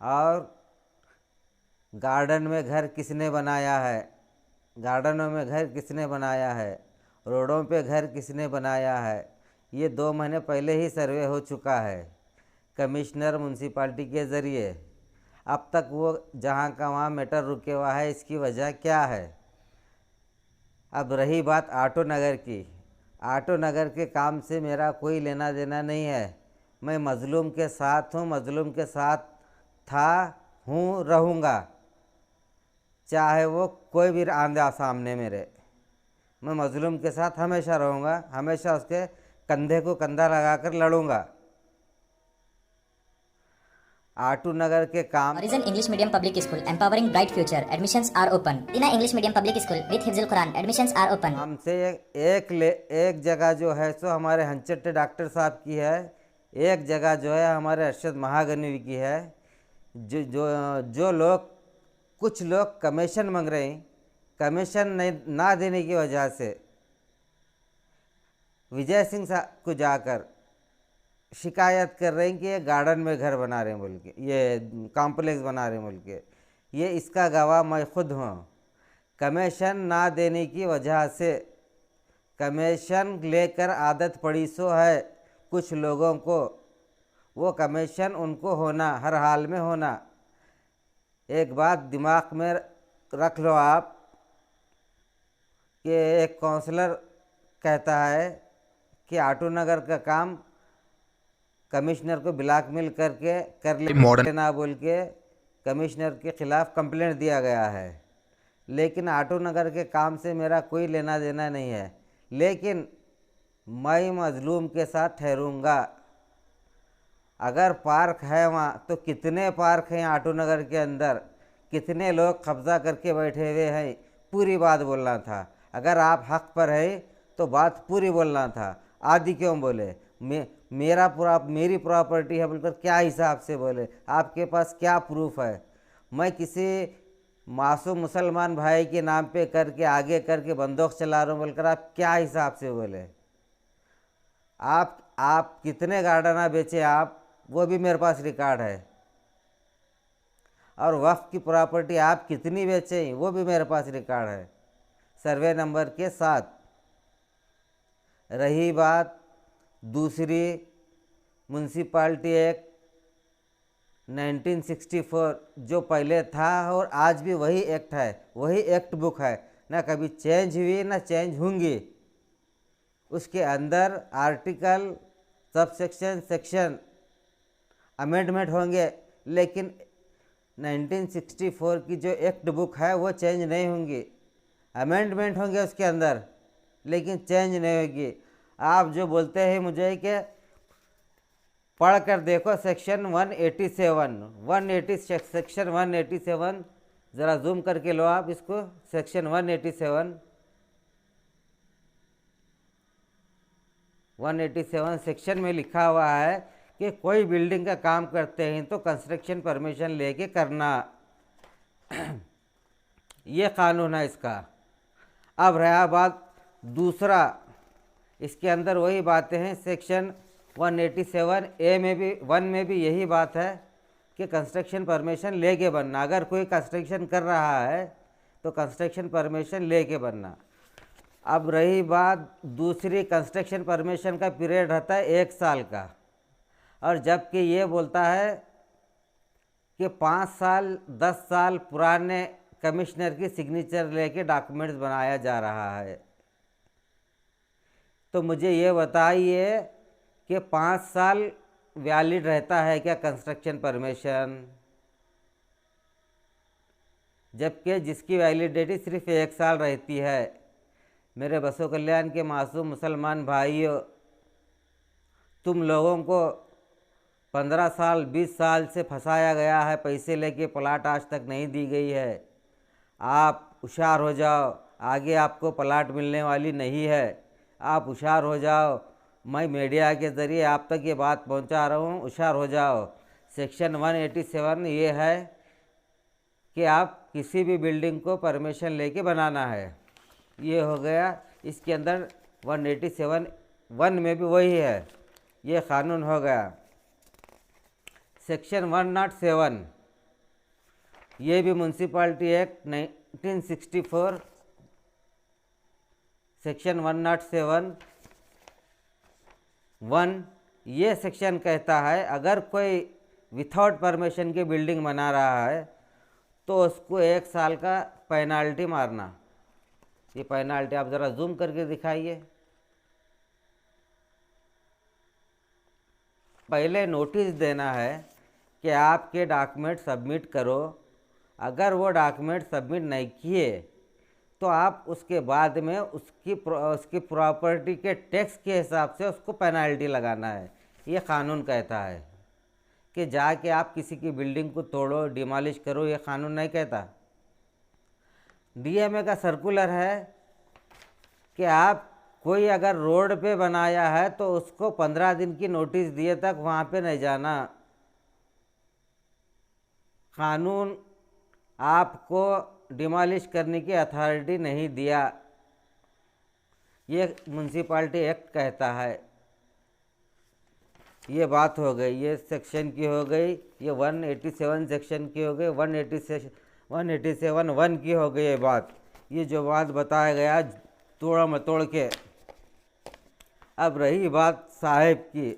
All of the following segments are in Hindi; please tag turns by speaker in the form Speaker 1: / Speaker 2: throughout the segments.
Speaker 1: और गार्डन में घर किसने बनाया है, गार्डनों में घर किसने बनाया है, रोडों पे घर किसने बनाया है, ये 2 महीने पहले ही सर्वे हो चुका है कमिश्नर म्यूनसिपाल्टी के ज़रिए। अब तक वो जहाँ का वहाँ मैटर रुके हुआ है, इसकी वजह क्या है। अब रही बात ऑटो नगर की, ऑटो नगर के काम से मेरा कोई लेना देना नहीं है। मैं मज़लूम के साथ हूँ, मज़लूम के साथ था, हूँ, रहूँगा, चाहे वो कोई भी आंदा सामने मेरे। मैं मज़लूम के साथ हमेशा रहूँगा, हमेशा उसके कंधे को कंधा लगाकर लड़ूंगा। ऑटो नगर के काम
Speaker 2: Horizon English Medium Public School, empowering bright future. Admissions are open. Tina English Medium Public School with Hifzul Quran. Admissions are open.
Speaker 1: हमसे एक जगह जो है सो हमारे हंचट्टे डॉक्टर साहब की है, एक जगह जो है हमारे अरशद महागनी की है। जो लोग कुछ लोग कमीशन मांग रहे हैं, कमीशन नहीं ना देने की वजह से विजय सिंह साहब को जाकर शिकायत कर रहे हैं कि ये गार्डन में घर बना रहे हैं बोल के, ये कॉम्प्लेक्स बना रहे हैं बोल के। ये इसका गवाह मैं खुद हूँ। कमीशन ना देने की वजह से, कमीशन लेकर आदत पड़ी सो है कुछ लोगों को, वो कमीशन उनको होना, हर हाल में होना। एक बात दिमाग में रख लो आप कि एक काउंसलर कहता है कि ऑटो नगर का काम कमिश्नर को ब्लैकमेल करके कर लेना बोल के कमिश्नर के खिलाफ कंप्लेंट दिया गया है। लेकिन ऑटो नगर के काम से मेरा कोई लेना देना नहीं है, लेकिन मैं मजलूम के साथ ठहरूंगा। अगर पार्क है वहाँ तो कितने पार्क हैं ऑटो नगर के अंदर, कितने लोग कब्जा करके बैठे हुए हैं, पूरी बात बोलना था। अगर आप हक पर है तो बात पूरी बोलना था, आदि क्यों बोले। मेरी प्रॉपर्टी है बोलकर क्या हिसाब से बोले, आपके पास क्या प्रूफ है। मैं किसी मासूम मुसलमान भाई के नाम पे करके आगे करके बंदूक चला रहा हूँ बोलकर आप क्या हिसाब से बोले। आप कितने गार्डना बेचे आप, वो भी मेरे पास रिकॉर्ड है। और वक्फ की प्रॉपर्टी आप कितनी बेचे वो भी मेरे पास रिकॉर्ड है, सर्वे नंबर के साथ। रही बात दूसरी, म्यूनसिपाल्टी एक्ट 1964 जो पहले था और आज भी वही एक्ट है, वही एक्ट बुक है, ना कभी चेंज हुई ना चेंज होंगी। उसके अंदर article, sub section, section amendment होंगे, लेकिन 1964 की जो एक्ट बुक है वो चेंज नहीं होंगी। अमेंडमेंट होंगे उसके अंदर, लेकिन चेंज नहीं होगी। आप जो बोलते हैं मुझे कि पढ़ कर देखो सेक्शन 187, सेक्शन 187 ज़रा जूम करके लो आप इसको। सेक्शन 187 सेक्शन में लिखा हुआ है कि कोई बिल्डिंग का काम करते हैं तो कंस्ट्रक्शन परमिशन लेके करना, ये कानून है इसका। अब रहा बात दूसरा, इसके अंदर वही बातें हैं। सेक्शन 187A में भी 1 में भी यही बात है कि कंस्ट्रक्शन परमिशन लेके बनना। अगर कोई कंस्ट्रक्शन कर रहा है तो कंस्ट्रक्शन परमिशन लेके बनना। अब रही बात दूसरी, कंस्ट्रक्शन परमिशन का पीरियड रहता है 1 साल का, और जबकि ये बोलता है कि 5 साल 10 साल पुराने कमिश्नर की सिग्नेचर लेके डॉक्यूमेंट्स बनाया जा रहा है। तो मुझे ये बताइए कि 5 साल वैलिड रहता है क्या कंस्ट्रक्शन परमिशन, जबकि जिसकी वैलिडिटी सिर्फ 1 साल रहती है। मेरे बसो कल्याण के मासूम मुसलमान भाइयों, तुम लोगों को 15 साल 20 साल से फंसाया गया है, पैसे लेके प्लाट आज तक नहीं दी गई है। आप होशियार हो जाओ, आगे आपको प्लाट मिलने वाली नहीं है, आप होशियार हो जाओ। मैं मीडिया के ज़रिए आप तक ये बात पहुंचा रहा हूँ, होशियार हो जाओ। सेक्शन 187 ये है कि आप किसी भी बिल्डिंग को परमिशन लेके बनाना है, ये हो गया। इसके अंदर 187(1) में भी वही है, ये कानून हो गया। सेक्शन 107 ये भी म्यूनसिपाल्टी एक्ट 1964 सेक्शन 107(1) ये सेक्शन कहता है अगर कोई विथआउट परमिशन की बिल्डिंग बना रहा है तो उसको 1 साल का पेनाल्टी मारना। ये पेनाल्टी आप ज़रा जूम करके दिखाइए। पहले नोटिस देना है कि आपके डॉक्यूमेंट सबमिट करो। अगर वो डॉक्यूमेंट सबमिट नहीं किए तो आप उसके बाद में उसकी प्रॉपर्टी के टैक्स के हिसाब से उसको पेनाल्टी लगाना है। ये कानून कहता है कि जाके आप किसी की बिल्डिंग को तोड़ो, डिमॉलिश करो, ये कानून नहीं कहता। डीएमए का सर्कुलर है कि आप कोई अगर रोड पे बनाया है तो उसको 15 दिन की नोटिस दिए तक वहाँ पे नहीं जाना। कानून आपको डिमॉलिश करने की अथॉरिटी नहीं दिया, ये म्यूनसिपाल्टी एक्ट कहता है। ये बात हो गई, ये सेक्शन की हो गई, ये 187 सेक्शन की हो गई, 187(1) की हो गई ये बात। ये जो बात बताया गया तोड़ मतोड़ के। अब रही बात साहेब की।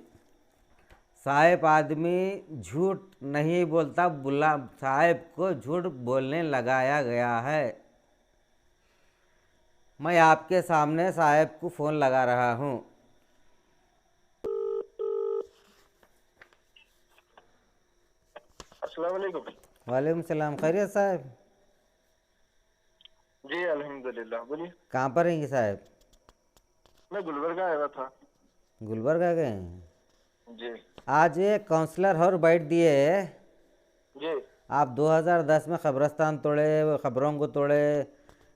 Speaker 1: साहेब आदमी झूठ नहीं बोलता, साहेब को झूठ बोलने लगाया गया है। मैं आपके सामने साहेब को फ़ोन लगा रहा हूँ।
Speaker 3: अस्सलाम वालेकुम।
Speaker 1: वालेकुम सलाम। खैरियत साहब?
Speaker 3: जी अल्हम्दुलिल्लाह। बोलिए।
Speaker 1: कहाँ पर रहेंगे साहब?
Speaker 3: मैं गुलबर्गा आया था।
Speaker 1: गुलबर्गा गए हैं?
Speaker 3: जी
Speaker 1: आज एक काउंसलर और बैठ दिए
Speaker 3: जी
Speaker 1: आप 2010 में कब्रस्तान तोड़े, खबरों को तोड़े,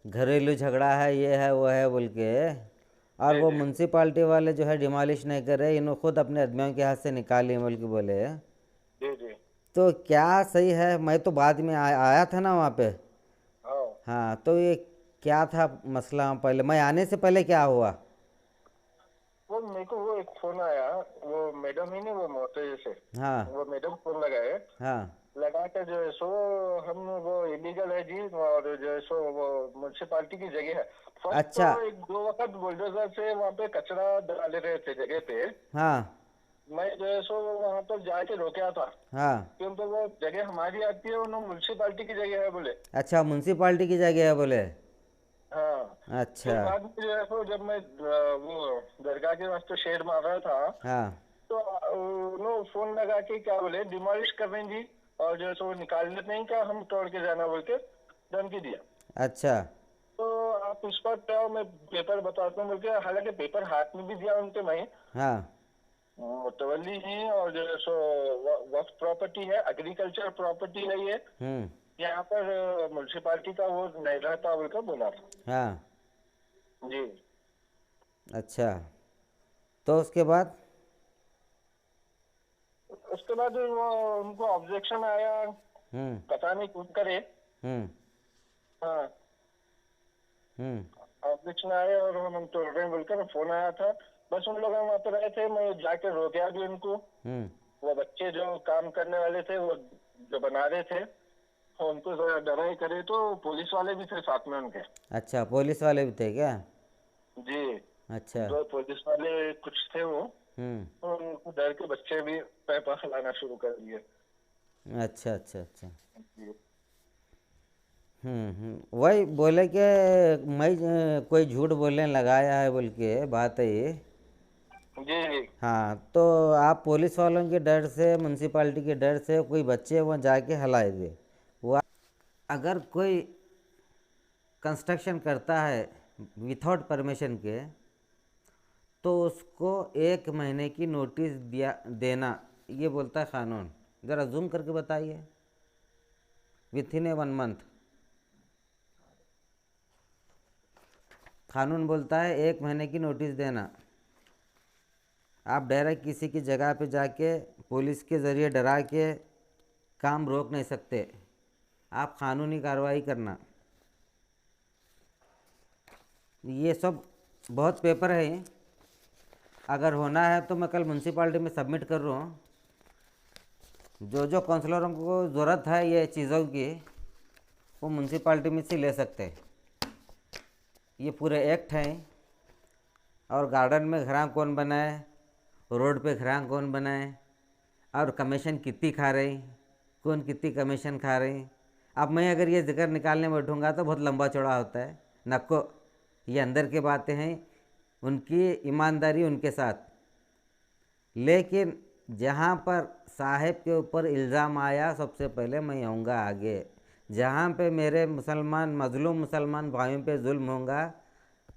Speaker 1: घरेलू झगड़ा है, ये है वो है बोल के, और वो म्यूनसिपाल्टी वाले जो है डिमॉलिश नहीं कर रहे, इन्होंने खुद अपने आदमियों के हाथ से निकाली बोल के बोले।
Speaker 3: जी जी।
Speaker 1: तो क्या सही है? मैं तो बाद में आया था ना वहाँ पे।
Speaker 3: हाँ
Speaker 1: हाँ, तो ये क्या था मसला? पहले मैं आने से पहले क्या हुआ?
Speaker 3: वो मेरे को वो एक फोन आया, वो मैडम ही नहीं, वो मोहतज से।
Speaker 1: हाँ
Speaker 3: वो मैडम फोन लगाए,
Speaker 1: हाँ
Speaker 3: लगा के जो है सो हम वो इलीगल है जी, और जो है सो वो म्यूनसिपाल्टी की जगह है। फर्स्ट
Speaker 1: अच्छा।
Speaker 3: तो 1-2 वक्त बुलडोजर से वहाँ पे कचरा डाल रहे थे जगह पे।
Speaker 1: हाँ
Speaker 3: मैं जो है सो वहाँ पर जाके रोका था,
Speaker 1: हाँ।
Speaker 3: क्योंकि वो जगह हमारी आती है, उन्होंने म्यूनसिपाल्टी की जगह है बोले।
Speaker 1: अच्छा, म्यूनसिपाल्टी की जगह है बोले?
Speaker 3: हाँ।
Speaker 1: अच्छा।
Speaker 3: फिर बाद में जो है सो जब मैं वो दरगाह के वास्ते शेड मार रहा था,
Speaker 1: हाँ
Speaker 3: तो उन्होंने फोन लगा के क्या बोले, डिमोलिश कर रहे हैं जी, और जो है सो निकाल लेते हैं, क्या हम तोड़ के जाना बोल के धमकी दिया।
Speaker 1: अच्छा।
Speaker 3: तो आप उस पर क्या हो, मैं पेपर बताता हूँ बोल के, हालांकि पेपर हाथ में भी दिया उनके, मैं
Speaker 1: हाँ
Speaker 3: मुतवल्ली हैं, और जो है सो वक्फ प्रॉपर्टी है, एग्रीकल्चर प्रॉपर्टी है ये, यहाँ पर म्यूनसिपाल्टी का वो नहीं रहता बोलकर बोला था।
Speaker 1: हाँ।
Speaker 3: जी।
Speaker 1: अच्छा, तो उसके बाद?
Speaker 3: उसके बाद वो उनको ऑब्जेक्शन आया, पता नहीं कौन करे। हाँ, ऑब्जेक्शन आया और हम तोड़ रहे हैं बोलकर फोन आया था। बस उन लोग वहाँ पे रहे थे, मैं जाके रोका भी उनको। वो बच्चे जो काम करने वाले थे, वो जो बना रहे थे, उनको जरा डराई करे, तो पुलिस वाले भी थे साथ में उनके।
Speaker 1: अच्छा, पुलिस वाले भी थे क्या?
Speaker 3: जी।
Speaker 1: अच्छा।
Speaker 3: जो पुलिस वाले कुछ थे वो, तो उनको डर के बच्चे भी पैपा खिलाना शुरू कर दिए।
Speaker 1: अच्छा अच्छा अच्छा।
Speaker 3: जी।
Speaker 1: वही बोले कि मैं कोई झूठ बोलने लगाया है बोल के बात है ये।
Speaker 3: जी जी।
Speaker 1: हाँ, तो आप पुलिस वालों के डर से, म्यूनसिपाल्टी के डर से कोई बच्चे वहाँ जाके हलाए थे वो। अगर कोई कंस्ट्रक्शन करता है विथआउट परमिशन के, तो उसको 1 महीने की नोटिस देना, ये बोलता है कानून। ज़रा जूम करके बताइए। विथिन 1 मंथ कानून बोलता है 1 महीने की नोटिस देना। आप डायरेक्ट किसी की जगह पे जाके पुलिस के ज़रिए डरा के काम रोक नहीं सकते, आप कानूनी कार्रवाई करना। ये सब बहुत पेपर है, अगर होना है तो मैं कल म्यूनसिपाल्टी में सबमिट कर रहा हूँ। जो काउंसलरों को ज़रूरत है ये चीज़ों की, वो म्यूनसिपाल्टी में से ले सकते हैं। ये पूरे एक्ट हैं। और गार्डन में घरां कौन बनाए, रोड पे घरां कौन बनाए, और कमीशन कितनी खा रही, कौन कितनी कमीशन खा रही। अब मैं अगर ये जिक्र निकालने बैठूँगा तो बहुत लंबा चौड़ा होता है। नको, ये अंदर की बातें हैं, उनकी ईमानदारी उनके साथ। लेकिन जहाँ पर साहिब के ऊपर इल्ज़ाम आया, सबसे पहले मैं आऊँगा आगे। जहाँ पे मेरे मुसलमान मज़लूम मुसलमान भाइयों पे जुल्म होगा,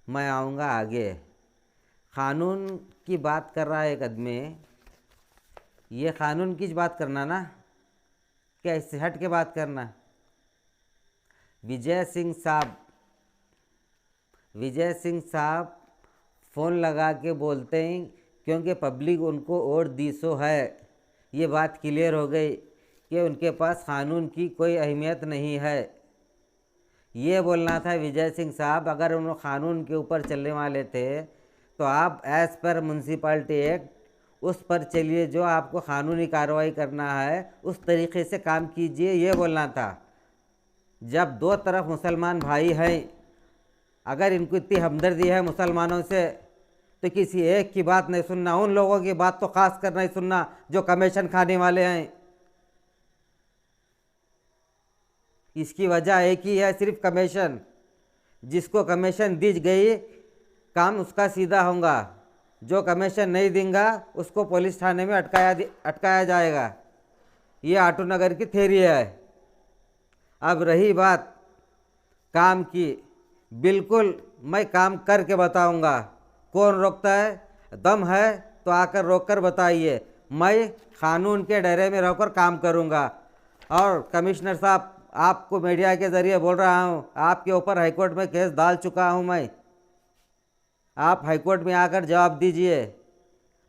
Speaker 1: मैं आऊँगा आगे। क़ानून की बात कर रहा है एक आदमी, ये क़ानून की बात करना ना, क्या इससे हट के बात करना। विजय सिंह साहब फ़ोन लगा के बोलते हैं क्योंकि पब्लिक उनको वोट दी सो है। ये बात क्लियर हो गई कि उनके पास क़ानून की कोई अहमियत नहीं है। ये बोलना था विजय सिंह साहब, अगर उन्होंने क़ानून के ऊपर चलने वाले थे तो आप एज़ पर म्यूनसिपाल्टी एक्ट उस पर चलिए, जो आपको क़ानूनी कार्रवाई करना है उस तरीक़े से काम कीजिए, ये बोलना था। जब दो तरफ मुसलमान भाई हैं, अगर इनको इतनी हमदर्दी है मुसलमानों से, तो किसी एक की बात नहीं सुनना, उन लोगों की बात तो खास कर नहीं सुनना जो कमीशन खाने वाले हैं। इसकी वजह एक ही है, सिर्फ कमीशन। जिसको कमीशन दी गई काम उसका सीधा होगा, जो कमीशन नहीं देगा उसको पुलिस थाने में अटकाया जाएगा। ये आटो नगर की थ्योरी है। अब रही बात काम की, बिल्कुल मैं काम करके बताऊंगा। कौन रोकता है? दम है तो आकर रोक कर बताइए। मैं क़ानून के दायरे में रहकर काम करूंगा। और कमिश्नर साहब, आपको मीडिया के ज़रिए बोल रहा हूं, आपके ऊपर हाईकोर्ट में केस डाल चुका हूं मैं। आप हाईकोर्ट में आकर जवाब दीजिए।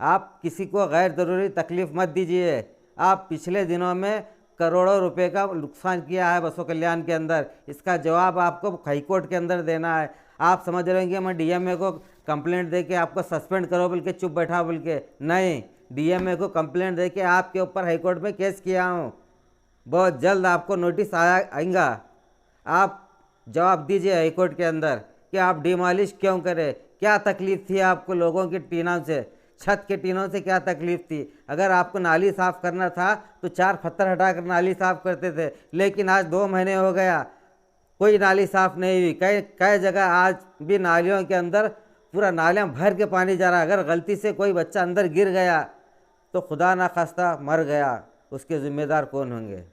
Speaker 1: आप किसी को गैर ज़रूरी तकलीफ़ मत दीजिए। आप पिछले दिनों में करोड़ों रुपए का नुकसान किया है बसों कल्याण के अंदर, इसका जवाब आपको हाईकोर्ट के अंदर देना है। आप समझ रहे हैं कि मैं डीएमए को कंप्लेंट दे के आपको सस्पेंड करो बोल के चुप बैठा बोल के, नहीं, डीएमए को कंप्लेंट दे के आपके ऊपर हाईकोर्ट में केस किया हूँ। बहुत जल्द आपको नोटिस आएगा। आप जवाब दीजिए हाईकोर्ट के अंदर कि आप डिमॉलिश क्यों करें, क्या तकलीफ़ थी आपको लोगों की टीनों से, छत के टीनों से क्या तकलीफ़ थी। अगर आपको नाली साफ़ करना था तो 4 पत्थर हटाकर नाली साफ़ करते थे, लेकिन आज 2 महीने हो गया कोई नाली साफ़ नहीं हुई। कई जगह आज भी नालियों के अंदर पूरा नालियाँ भर के पानी जा रहा है। अगर गलती से कोई बच्चा अंदर गिर गया तो खुदा ना खास्ता मर गया, उसके ज़िम्मेदार कौन होंगे?